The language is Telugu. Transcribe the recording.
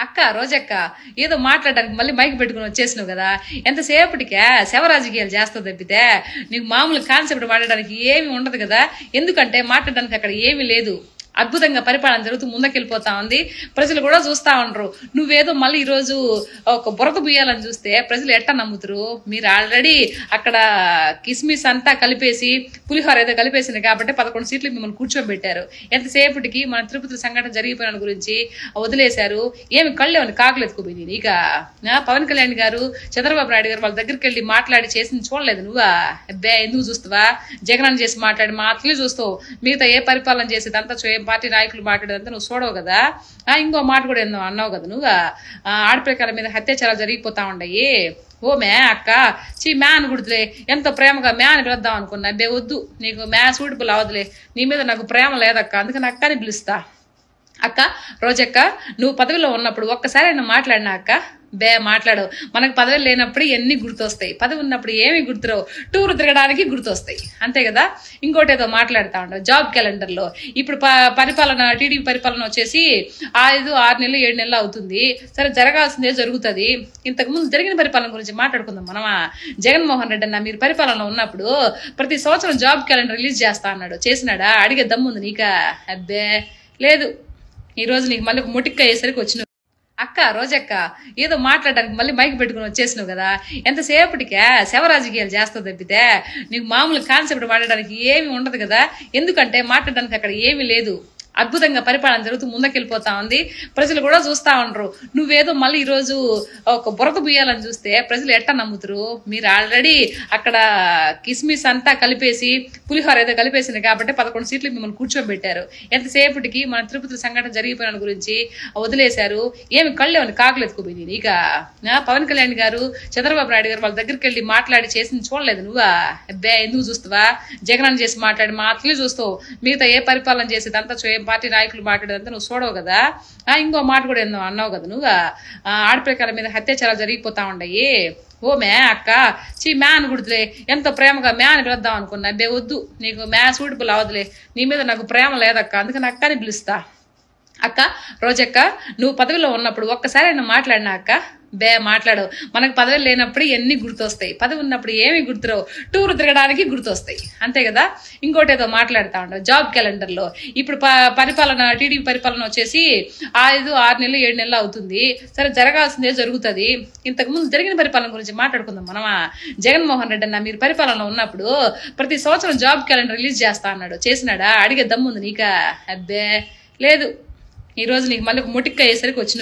అక్క రోజక్క ఏదో మాట్లాడడానికి మళ్ళీ మైక్ పెట్టుకుని వచ్చేసినావు కదా. ఎంతసేపటికే శవ రాజకీయాలు చేస్తావు తప్పితే నీకు మామూలు కాన్సెప్ట్ మాట్లాడడానికి ఏమి ఉండదు కదా. ఎందుకంటే మాట్లాడడానికి అక్కడ ఏమీ లేదు. అద్భుతంగా పరిపాలన జరుగుతూ ముందుకెళ్ళిపోతా ఉంది. ప్రజలు కూడా చూస్తా ఉండరు. నువ్వేదో మళ్ళీ ఈరోజు ఒక బురద బుయ్యాలని చూస్తే ప్రజలు ఎట్టా నమ్ముతారు? మీరు ఆల్రెడీ అక్కడ కిస్మిస్ అంతా కలిపేసి పులిహోర ఏదో కలిపేసింది కాబట్టి 11 సీట్లు మిమ్మల్ని కూర్చోబెట్టారు. ఎంతసేపటికి మన తిరుపతి సంఘటన జరిగిపోయిన గురించి వదిలేశారు. ఏమి కళ్ళేమని కాకులు ఎత్తుకుపోయింది. ఇక పవన్ కళ్యాణ్ గారు, చంద్రబాబు నాయుడు గారు వాళ్ళ దగ్గరికి వెళ్ళి మాట్లాడి చేసింది చూడలేదు నువ్వా? అబ్బే ఎందుకు చూస్తావా? జగన్ చేసి మాట్లాడి మాత్రమే చూస్తావు. మిగతా ఏ పరిపాలన చేసేదంతా పార్టీ నాయకులు మాట్లాడేదంతా నువ్వు చూడవు కదా. ఇంకో మాట కూడా ఏందో అన్నావు కదా నువ్వు, ఆడపిల్లల మీద హత్యాచారాలు జరిగిపోతా ఉన్నాయి. ఓ మే అక్క మ్యా అని గుర్తులే, ఎంతో ప్రేమగా మ్యా అని పిలుద్దాం అనుకున్నా. అబ్బే వద్దు, నీకు మ్యా సూటిపుల్ అవదులే, నీ మీద నాకు ప్రేమ లేదక్క, అందుకని అక్కని పిలుస్తా. అక్క రోజక్క నువ్వు పదవిలో ఉన్నప్పుడు ఒక్కసారి ఆయన మాట్లాడినా అక్క? మాట్లాడవు. మనకు పదవులు లేనప్పుడు ఎన్ని గుర్తొస్తాయి, పదవి ఉన్నప్పుడు ఏమి గుర్తురావు. టూర్ తిరగడానికి గుర్తొస్తాయి, అంతే కదా. ఇంకోటి ఏదో మాట్లాడుతూ ఉంటావు జాబ్ క్యాలెండర్లో. ఇప్పుడు పరిపాలన టీడీపీ పరిపాలన వచ్చేసి 6 నెలలు 7 నెలలు అవుతుంది. సరే జరగాల్సిందే జరుగుతుంది. ఇంతకుముందు జరిగిన పరిపాలన గురించి మాట్లాడుకుందాం మనమా. జగన్మోహన్ రెడ్డి అన్న మీరు పరిపాలనలో ఉన్నప్పుడు ప్రతి సంవత్సరం జాబ్ క్యాలెండర్ రిలీజ్ చేస్తా అన్నాడు. చేసినాడా? అడిగే దమ్ముంది నీకా? అబ్బే లేదు. ఈరోజు నీకు మళ్ళీ ముటిక్క అయ్యేసరికి వచ్చిన అక్క రోజక్క ఏదో మాట్లాడడానికి మళ్ళీ మైక్ పెట్టుకుని వచ్చేసినావు కదా. ఎంతసేపటికే శవ రాజకీయాలు చేస్తావు తప్పితే నీకు మామూలు కాన్సెప్ట్ మాట్లాడడానికి ఏమి ఉండదు కదా. ఎందుకంటే మాట్లాడడానికి అక్కడ ఏమీ లేదు. అద్భుతంగా పరిపాలన జరుగుతూ ముందుకెళ్ళిపోతా ఉంది. ప్రజలు కూడా చూస్తా ఉండరు. నువ్వేదో మళ్ళీ ఈరోజు ఒక బురద బుయ్యాలని చూస్తే ప్రజలు ఎట్టా నమ్ముతారు? మీరు ఆల్రెడీ అక్కడ కిస్మిస్ అంతా కలిపేసి పులిహోర ఏదో కలిపేసింది కాబట్టి 11 సీట్లు మిమ్మల్ని కూర్చోబెట్టారు. ఎంతసేపటికి మన తిరుపతి సంఘటన జరిగిపోయిన గురించి వదిలేశారు. ఏమి కళ్ళేమని కాకులు ఎత్తుకుపోయింది. ఇక పవన్ కళ్యాణ్ గారు, చంద్రబాబు నాయుడు గారు వాళ్ళ దగ్గరికి వెళ్ళి మాట్లాడి చేసింది చూడలేదు నువ్వా? అబ్బే ఎందుకు చూస్తావా? జగన్ చేసి మాట్లాడి మాత్రమే చూస్తావు. మిగతా ఏ పరిపాలన చేసేదంతా పార్టీ నాయకులు మాట్లాడేదంతా నువ్వు చూడవు కదా. ఇంకో మాట కూడా ఏందో అన్నావు కదా నువ్వు, ఆడపిల్లల మీద హత్యాచారాలు జరిగిపోతా ఉన్నాయి. ఓ మే అక్క మ్యా అని గుర్తులే, ఎంతో ప్రేమగా మ్యా అని పిలుద్దాం అనుకున్నా. అబ్బే వద్దు, నీకు మ్యా సూటిపుల్ అవదులే, నీ మీద నాకు ప్రేమ లేదక్క, అందుకని అక్కని పిలుస్తా. అక్క రోజక్క నువ్వు పదవిలో ఉన్నప్పుడు ఒక్కసారి ఆయన మాట్లాడినా అక్క? మాట్లాడవు. మనకు పదవులు లేనప్పుడు ఎన్ని గుర్తొస్తాయి, పదవి ఉన్నప్పుడు ఏమి గుర్తురావు. టూర్ తిరగడానికి గుర్తొస్తాయి, అంతే కదా. ఇంకోటి ఏదో మాట్లాడుతూ ఉంటావు జాబ్ క్యాలెండర్లో. ఇప్పుడు పరిపాలన టీడీపీ పరిపాలన వచ్చేసి 6 నెలలు 7 నెలలు అవుతుంది. సరే జరగాల్సిందే జరుగుతుంది. ఇంతకుముందు జరిగిన పరిపాలన గురించి మాట్లాడుకుందాం మనమా. జగన్మోహన్ రెడ్డి అన్న మీరు పరిపాలనలో ఉన్నప్పుడు ప్రతి సంవత్సరం జాబ్ క్యాలెండర్ రిలీజ్ చేస్తా అన్నాడు. చేసినాడా? అడిగే దమ్ముంది నీకా? అబ్బే లేదు. ఈరోజు నీకు మళ్ళీ ముటిక్క అయ్యేసరికి వచ్చిన